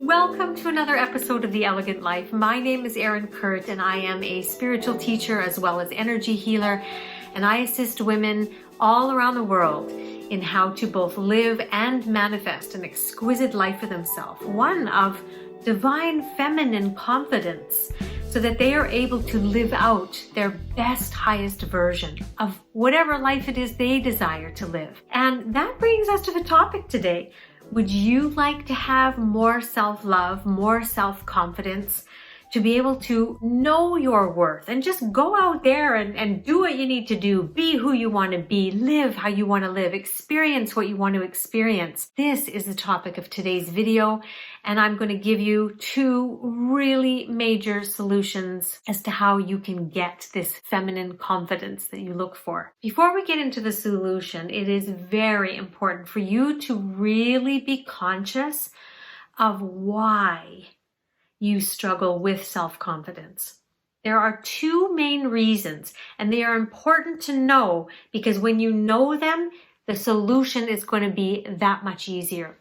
Welcome to another episode of The Elegant Life. My name is Erin Kurt and I am a spiritual teacher as well as energy healer, and I assist women all around the world in how to both live and manifest an exquisite life for themselves, one of divine feminine confidence, so that they are able to live out their best, highest version of whatever life it is they desire to live. And that brings us to the topic today. Would you like to have more self-love, more self-confidence, to be able to know your worth and just go out there and do what you need to do, be who you want to be, live how you want to live, experience what you want to experience? This is the topic of today's video, and I'm going to give you two really major solutions as to how you can get this feminine confidence that you look for. Before we get into the solution, it is very important for you to really be conscious of why you struggle with self-confidence. There are two main reasons, and they are important to know because when you know them, the solution is going to be that much easier.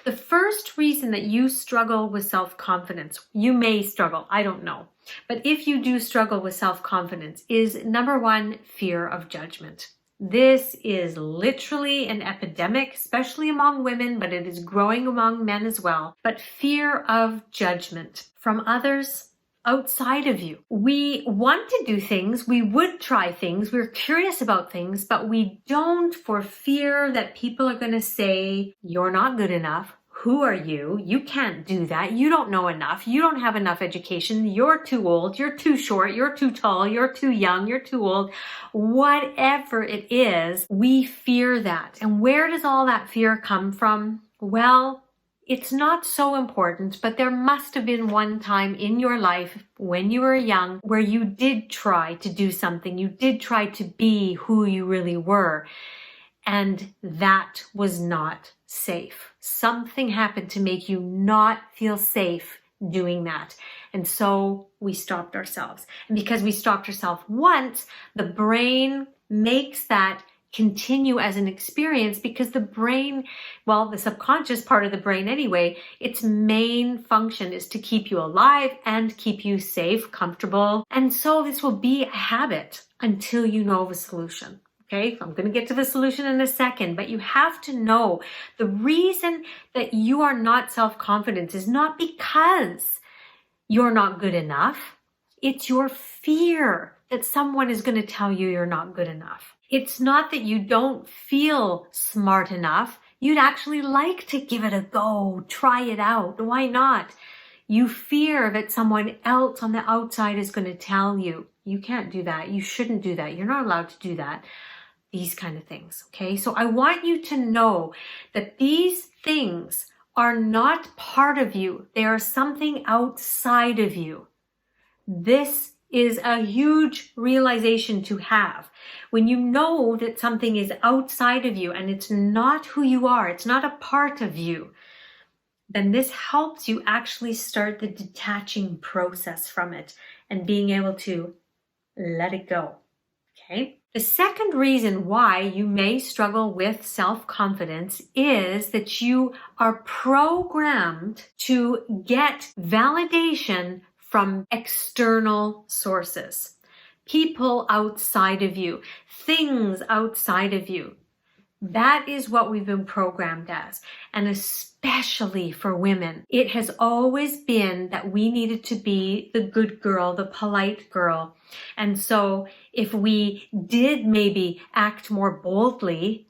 The first reason that you struggle with self-confidence, you may struggle, I don't know, but if you do struggle with self-confidence, is number one, fear of judgment. This is literally an epidemic, especially among women, but it is growing among men as well. But fear of judgment from others outside of you. We want to do things, we would try things, we're curious about things, but we don't for fear that people are going to say, you're not good enough. Who are you? You can't do that. You don't know enough. You don't have enough education. You're too old. You're too short. You're too tall. You're too young. You're too old. Whatever it is, we fear that. And where does all that fear come from? Well, it's not so important, but there must have been one time in your life when you were young where you did try to do something. You did try to be who you really were. And that was not safe. Something happened to make you not feel safe doing that. And so we stopped ourselves. And because we stopped ourselves once, the brain makes that continue as an experience because the brain, well, the subconscious part of the brain anyway, its main function is to keep you alive and keep you safe, comfortable. And so this will be a habit until you know of a solution. Okay, I'm going to get to the solution in a second, but you have to know the reason that you are not self-confident is not because you're not good enough. It's your fear that someone is going to tell you you're not good enough. It's not that you don't feel smart enough. You'd actually like to give it a go, try it out. Why not? You fear that someone else on the outside is going to tell you, you can't do that. You shouldn't do that. You're not allowed to do that. These kind of things, okay? So I want you to know that these things are not part of you. They are something outside of you. This is a huge realization to have. When you know that something is outside of you and it's not who you are, it's not a part of you, then this helps you actually start the detaching process from it and being able to let it go, okay? The second reason why you may struggle with self-confidence is that you are programmed to get validation from external sources, people outside of you, things outside of you. That is what we've been programmed as. And especially for women, it has always been that we needed to be the good girl, the polite girl. And so if we did maybe act more boldly,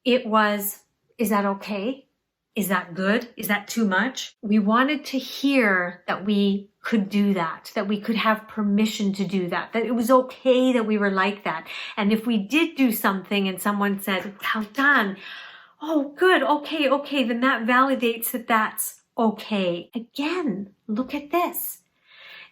it was, is that okay? Is that good? Is that too much? We wanted to hear that we could do that we could have permission to do that it was okay that we were like that. And if we did do something and someone said, well done, oh good, okay, then that validates that that's okay. Again, look at this.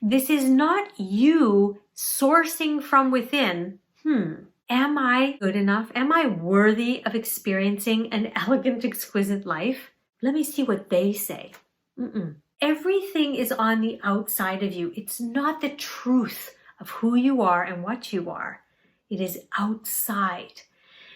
This is not you sourcing from within, am I good enough? Am I worthy of experiencing an elegant, exquisite life? Let me see what they say. Everything is on the outside of you. It's not the truth of who you are and what you are. It is outside.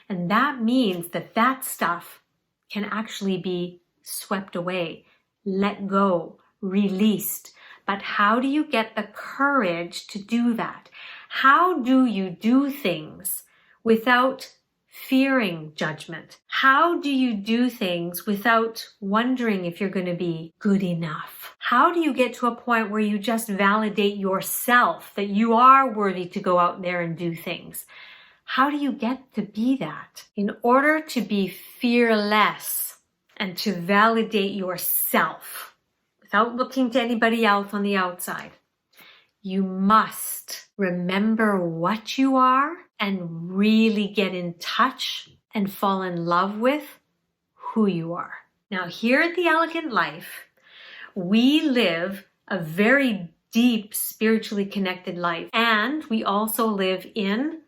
And that means that that stuff can actually be swept away. let go, released. But how do you get the courage to do that? How do you do things without fearing judgment? How do you do things without wondering if you're going to be good enough? How do you get to a point where you just validate yourself that you are worthy to go out there and do things? How do you get to be that? In order to be fearless and to validate yourself without looking to anybody else on the outside, you must remember what you are and really get in touch and fall in love with who you are. Now, here at The Elegant Life, we live a very deep, spiritually connected life, and we also live in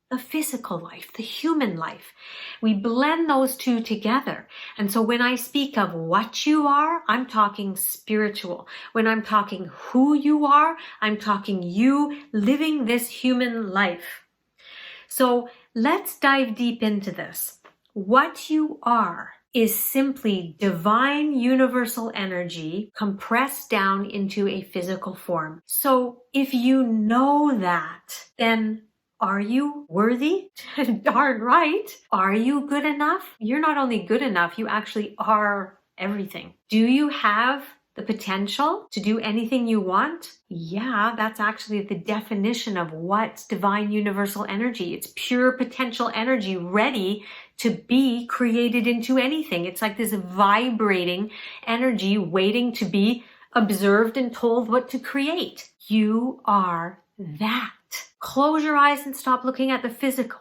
the physical life, the human life. We blend those two together. And so when I speak of what you are, I'm talking spiritual. When I'm talking who you are, I'm talking you living this human life. So let's dive deep into this. What you are is simply divine universal energy compressed down into a physical form. So if you know that, then are you worthy? Darn right. Are you good enough? You're not only good enough, you actually are everything. Do you have the potential to do anything you want? Yeah, that's actually the definition of what's divine universal energy. It's pure potential energy ready to be created into anything. It's like this vibrating energy waiting to be observed and told what to create. You are that. Close your eyes and stop looking at the physical.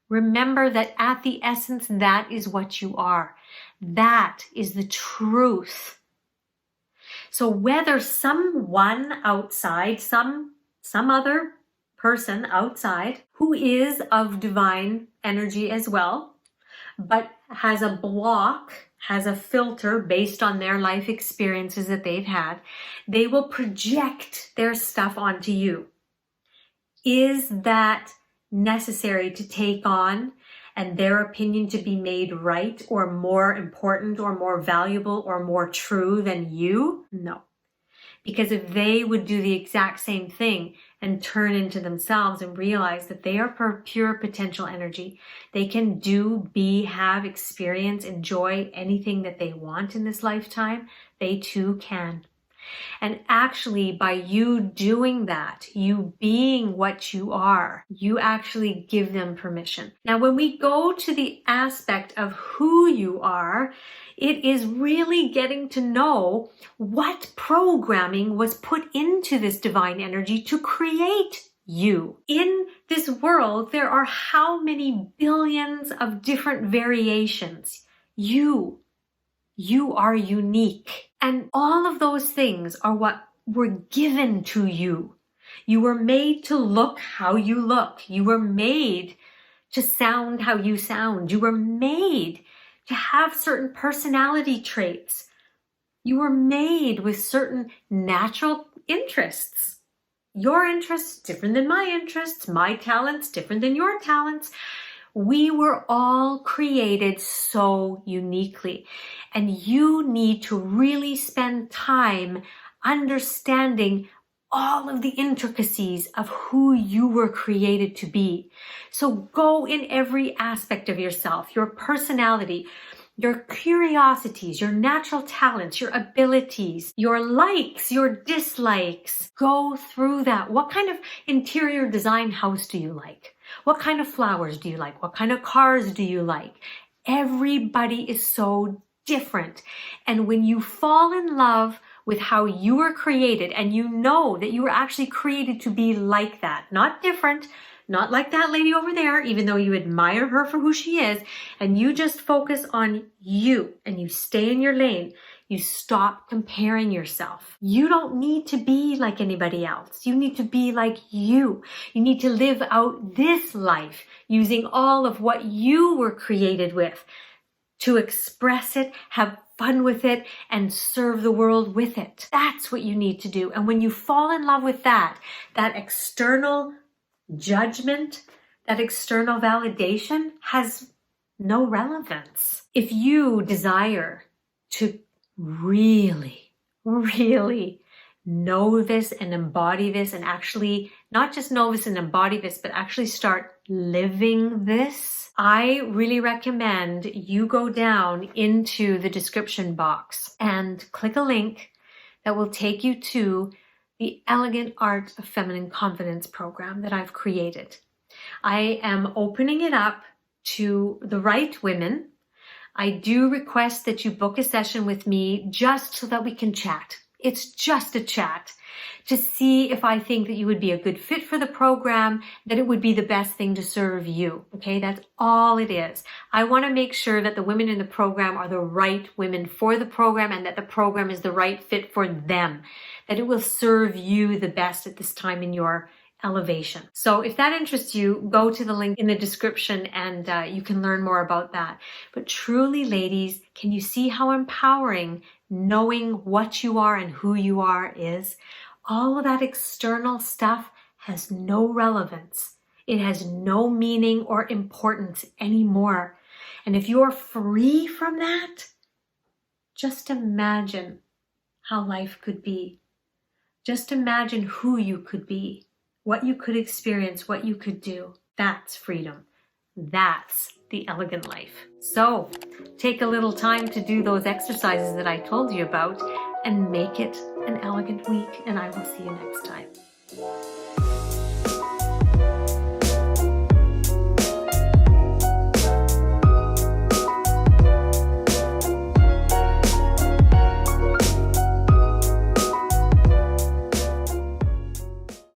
Remember that at the essence, that is what you are. That is the truth. So whether someone outside, some other person outside who is of divine energy as well, but has a block, has a filter based on their life experiences that they've had, they will project their stuff onto you. Is that necessary to take on and their opinion to be made right or more important or more valuable or more true than you? No. Because if they would do the exact same thing and turn into themselves and realize that they are pure potential energy, they can do, be, have, experience, enjoy anything that they want in this lifetime, they too can. And actually, by you doing that, you being what you are, you actually give them permission. Now, when we go to the aspect of who you are, it is really getting to know what programming was put into this divine energy to create you. In this world, there are how many billions of different variations? You are unique. And all of those things are what were given to you. You were made to look how you look. You were made to sound how you sound. You were made to have certain personality traits. You were made with certain natural interests. Your interests different than my interests. My talents different than your talents. We were all created so uniquely, and you need to really spend time understanding all of the intricacies of who you were created to be. So go in every aspect of yourself, your personality, your curiosities, your natural talents, your abilities, your likes, your dislikes. Go through that. What kind of interior design house do you like? What kind of flowers do you like? What kind of cars do you like? Everybody is so different. And when you fall in love with how you were created and you know that you were actually created to be like that, not different, not like that lady over there, even though you admire her for who she is, and you just focus on you and you stay in your lane, you stop comparing yourself. You don't need to be like anybody else. You need to be like you. You need to live out this life using all of what you were created with to express it, have fun with it, and serve the world with it. That's what you need to do. And when you fall in love with that external judgment, that external validation has no relevance. If you desire to really, really know this and embody this, and actually not just know this and embody this, but actually start living this, I really recommend you go down into the description box and click a link that will take you to the Elegant Art of Feminine Confidence program that I've created. I am opening it up to the right women. I do request that you book a session with me just so that we can chat. It's just a chat to see if I think that you would be a good fit for the program, that it would be the best thing to serve you. Okay, that's all it is. I want to make sure that the women in the program are the right women for the program and that the program is the right fit for them, that it will serve you the best at this time in your elevation. So if that interests you, go to the link in the description and you can learn more about that. But truly, ladies, can you see how empowering knowing what you are and who you are is? All of that external stuff has no relevance. It has no meaning or importance anymore. And if you're free from that, just imagine how life could be. Just imagine who you could be, what you could experience, what you could do. That's freedom. That's the elegant life. So take a little time to do those exercises that I told you about and make it an elegant week. And I will see you next time.